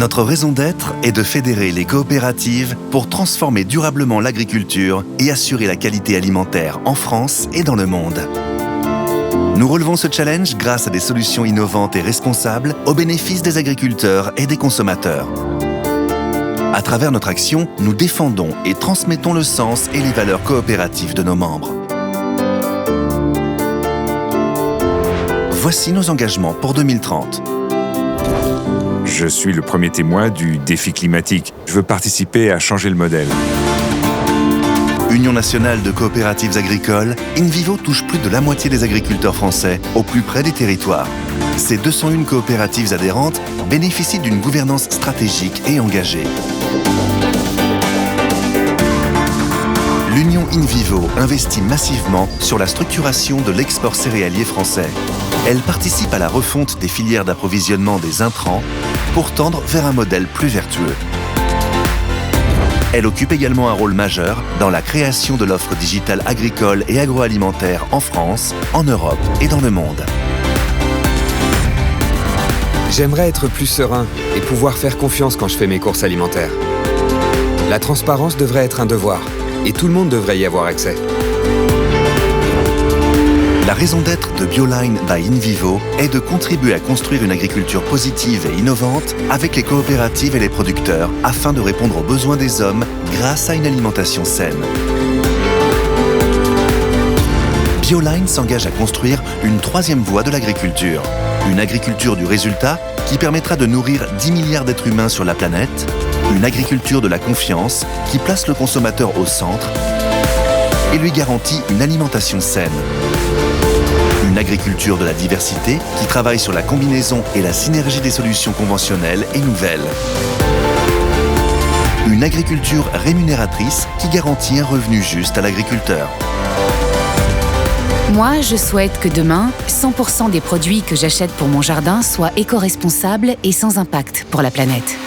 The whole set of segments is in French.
Notre raison d'être est de fédérer les coopératives pour transformer durablement l'agriculture et assurer la qualité alimentaire en France et dans le monde. Nous relevons ce challenge grâce à des solutions innovantes et responsables au bénéfice des agriculteurs et des consommateurs. À travers notre action, nous défendons et transmettons le sens et les valeurs coopératives de nos membres. Voici nos engagements pour 2030. Je suis le premier témoin du défi climatique. Je veux participer à changer le modèle. Union nationale de coopératives agricoles, InVivo touche plus de la moitié des agriculteurs français au plus près des territoires. Ces 201 coopératives adhérentes bénéficient d'une gouvernance stratégique et engagée. L'Union InVivo investit massivement sur la structuration de l'export céréalier français. Elle participe à la refonte des filières d'approvisionnement des intrants pour tendre vers un modèle plus vertueux. Elle occupe également un rôle majeur dans la création de l'offre digitale agricole et agroalimentaire en France, en Europe et dans le monde. J'aimerais être plus serein et pouvoir faire confiance quand je fais mes courses alimentaires. La transparence devrait être un devoir et tout le monde devrait y avoir accès. La raison d'être de Bioline by InVivo est de contribuer à construire une agriculture positive et innovante avec les coopératives et les producteurs afin de répondre aux besoins des hommes grâce à une alimentation saine. Bioline s'engage à construire une troisième voie de l'agriculture. Une agriculture du résultat qui permettra de nourrir 10 milliards d'êtres humains sur la planète. Une agriculture de la confiance qui place le consommateur au centre et lui garantit une alimentation saine. Une agriculture de la diversité qui travaille sur la combinaison et la synergie des solutions conventionnelles et nouvelles. Une agriculture rémunératrice qui garantit un revenu juste à l'agriculteur. Moi, je souhaite que demain, 100% des produits que j'achète pour mon jardin soient éco-responsables et sans impact pour la planète.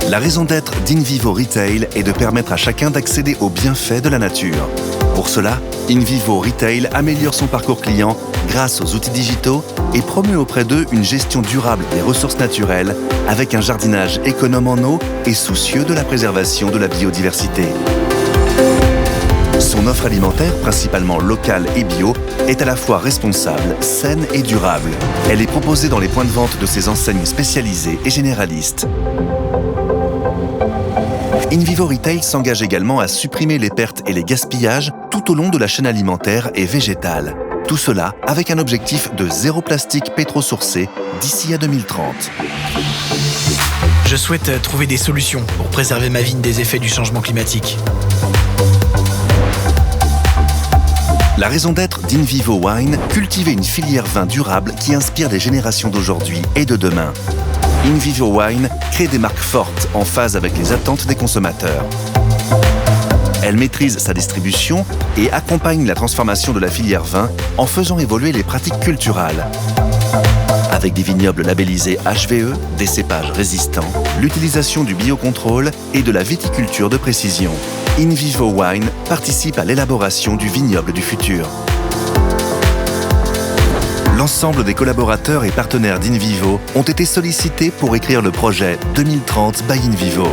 La raison d'être d'InVivo Retail est de permettre à chacun d'accéder aux bienfaits de la nature. Pour cela, InVivo Retail améliore son parcours client grâce aux outils digitaux et promeut auprès d'eux une gestion durable des ressources naturelles avec un jardinage économe en eau et soucieux de la préservation de la biodiversité. Son offre alimentaire, principalement locale et bio, est à la fois responsable, saine et durable. Elle est proposée dans les points de vente de ses enseignes spécialisées et généralistes. InVivo Retail s'engage également à supprimer les pertes et les gaspillages tout au long de la chaîne alimentaire et végétale. Tout cela avec un objectif de zéro plastique pétro-sourcé d'ici à 2030. Je souhaite trouver des solutions pour préserver ma vigne des effets du changement climatique. La raison d'être d'InVivo Wine, cultiver une filière vin durable qui inspire les générations d'aujourd'hui et de demain. InVivo Wine crée des marques fortes en phase avec les attentes des consommateurs. Elle maîtrise sa distribution et accompagne la transformation de la filière vin en faisant évoluer les pratiques culturales. Avec des vignobles labellisés HVE, des cépages résistants, l'utilisation du biocontrôle et de la viticulture de précision, InVivo Wine participe à l'élaboration du vignoble du futur. L'ensemble des collaborateurs et partenaires d'InVivo ont été sollicités pour écrire le projet 2030 by InVivo.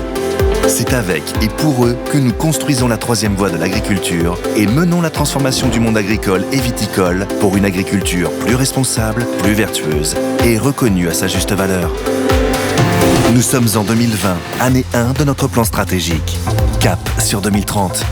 C'est avec et pour eux que nous construisons la troisième voie de l'agriculture et menons la transformation du monde agricole et viticole pour une agriculture plus responsable, plus vertueuse et reconnue à sa juste valeur. Nous sommes en 2020, année 1 de notre plan stratégique. Cap sur 2030.